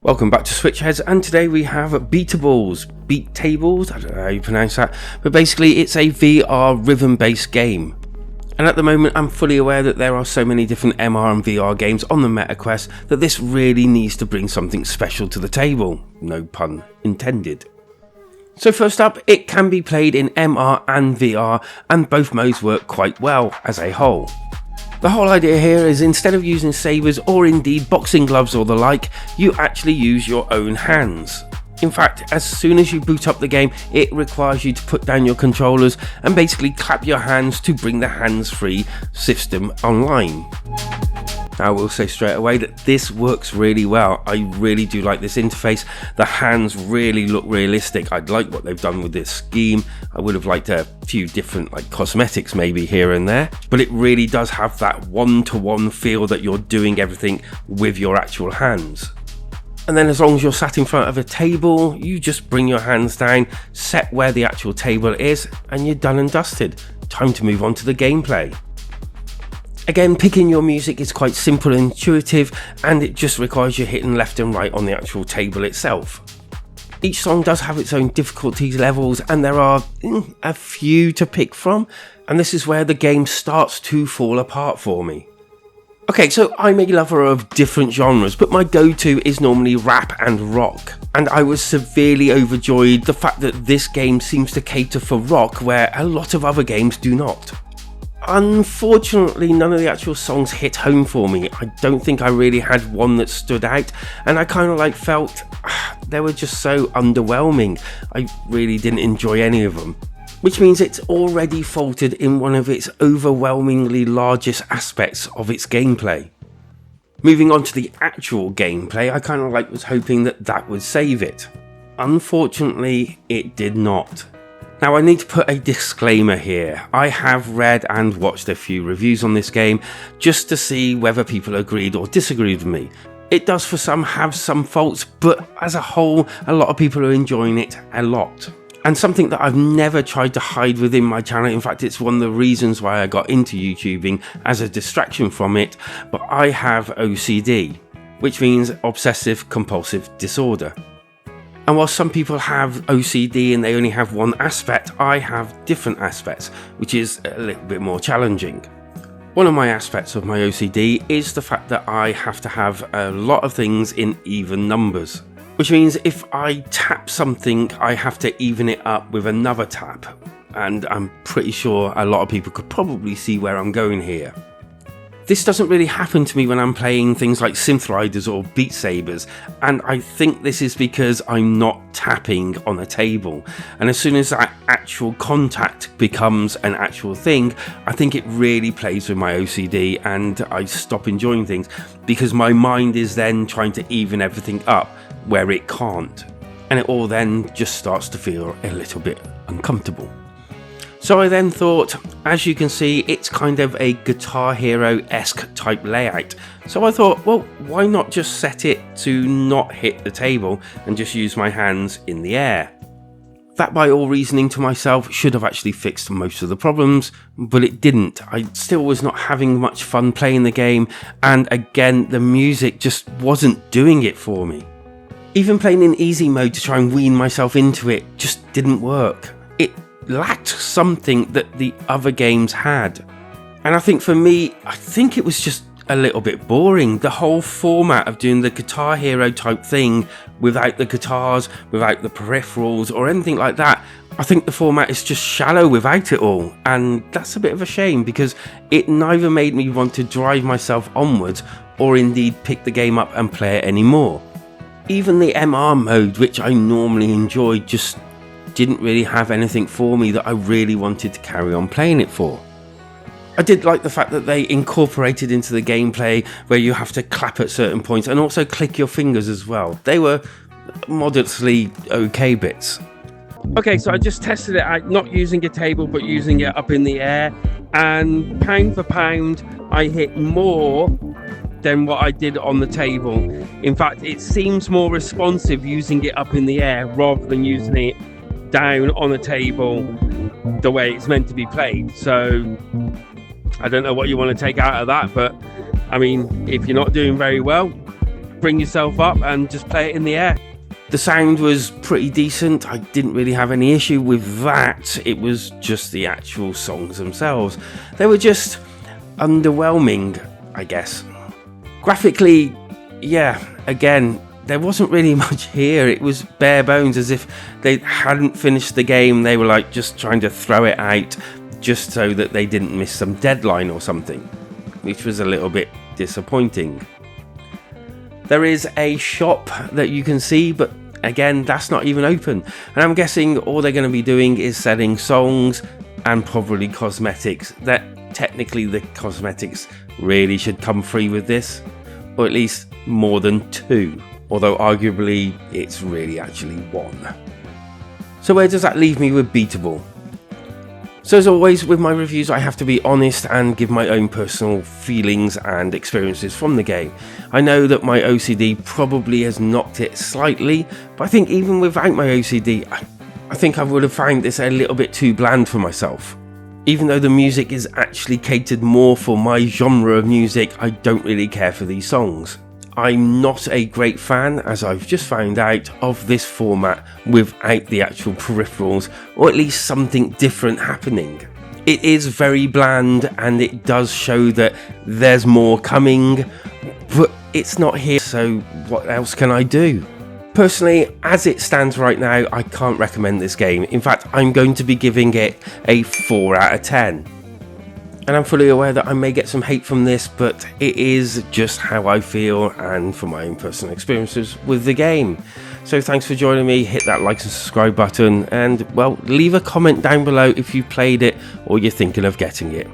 Welcome back to Switchheads, and today we have BEATABLE's, BEATABLE, I don't know how you pronounce that, but basically it's a VR rhythm-based game. And at the moment I'm fully aware that there are so many different MR and VR games on the MetaQuest that this really needs to bring something special to the table, no pun intended. So first up, it can be played in MR and VR, and both modes work quite well as a whole. The whole idea here is instead of using sabers or indeed boxing gloves or the like, you actually use your own hands. In fact, as soon as you boot up the game, it requires you to put down your controllers and basically clap your hands to bring the hands-free system online. Now, I will say straight away that this works really well. I really do like this interface. The hands really look realistic. I like what they've done with this scheme. I would have liked a few different cosmetics maybe here and there, but it really does have that one-to-one feel that you're doing everything with your actual hands. And then as long as you're sat in front of a table, you just bring your hands down, set where the actual table is, and you're done and dusted. Time to move on to the gameplay. Again, picking your music is quite simple and intuitive, and it just requires you hitting left and right on the actual table itself. Each song does have its own difficulty levels, and there are a few to pick from, and this is where the game starts to fall apart for me. Okay, so I'm a lover of different genres, but my go-to is normally rap and rock, and I was severely overjoyed the fact that this game seems to cater for rock where a lot of other games do not. Unfortunately, none of the actual songs hit home for me. I don't think I really had one that stood out, and I kind of felt they were just so underwhelming. I really didn't enjoy any of them, which means it's already faltered in one of its overwhelmingly largest aspects of its gameplay. Moving on to the actual gameplay, I kind of was hoping that would save it. Unfortunately, it did not. Now, I need to put a disclaimer here. I have read and watched a few reviews on this game just to see whether people agreed or disagreed with me. It does for some have some faults, but as a whole, a lot of people are enjoying it a lot. And something that I've never tried to hide within my channel, in fact it's one of the reasons why I got into YouTubing as a distraction from it, but I have OCD, which means obsessive compulsive disorder. And while some people have OCD and they only have one aspect, I have different aspects, which is a little bit more challenging. One of my aspects of my OCD is the fact that I have to have a lot of things in even numbers, which means if I tap something, I have to even it up with another tap. And I'm pretty sure a lot of people could probably see where I'm going here. This doesn't really happen to me when I'm playing things like Synth Riders or Beat Sabers, and I think this is because I'm not tapping on a table. And as soon as that actual contact becomes an actual thing, I think it really plays with my OCD and I stop enjoying things because my mind is then trying to even everything up where it can't. And it all then just starts to feel a little bit uncomfortable. So I then thought, as you can see, it's kind of a Guitar Hero-esque type layout. So I thought, well, why not just set it to not hit the table and just use my hands in the air? That, by all reasoning to myself, should have actually fixed most of the problems, but it didn't. I still was not having much fun playing the game, and again, the music just wasn't doing it for me. Even playing in easy mode to try and wean myself into it just didn't work. It lacked something that the other games had. And I think for me, I think it was just a little bit boring. The whole format of doing the Guitar Hero type thing without the guitars, without the peripherals or anything like that, I think the format is just shallow without it all. And that's a bit of a shame because it neither made me want to drive myself onwards or indeed pick the game up and play it anymore. Even the MR mode, which I normally enjoy, just didn't really have anything for me that I really wanted to carry on playing it for. I did like the fact that they incorporated into the gameplay where you have to clap at certain points and also click your fingers as well. They were modestly okay bits. Okay, so I just tested it out, not using a table but using it up in the air, and pound for pound I hit more than what I did on the table. In fact, it seems more responsive using it up in the air rather than using it down on a table the way it's meant to be played. So I don't know what you want to take out of that, but I mean, if you're not doing very well, bring yourself up and just play it in the air. The sound was pretty decent. I didn't really have any issue with that. It was just the actual songs themselves. They were just underwhelming, I guess. Graphically, yeah, again, there wasn't really much here. It was bare bones, as if they hadn't finished the game. They were like just trying to throw it out just so that they didn't miss some deadline or something, which was a little bit disappointing. There is a shop that you can see, but again, that's not even open. And I'm guessing all they're going to be doing is selling songs and probably cosmetics. That technically the cosmetics really should come free with this, or at least more than 2, although arguably it's really actually 1. So where does that leave me with Beatable? So as always with my reviews, I have to be honest and give my own personal feelings and experiences from the game. I know that my OCD probably has knocked it slightly, but I think even without my OCD, I think I would have found this a little bit too bland for myself. Even though the music is actually catered more for my genre of music, I don't really care for these songs. I'm not a great fan, as I've just found out, of this format without the actual peripherals, or at least something different happening. It is very bland and it does show that there's more coming, but it's not here, so what else can I do? Personally, as it stands right now, I can't recommend this game. In fact, I'm going to be giving it a 4 out of 10. And I'm fully aware that I may get some hate from this, but it is just how I feel and from my own personal experiences with the game. So thanks for joining me. Hit that like and subscribe button, and well, leave a comment down below if you played it or you're thinking of getting it.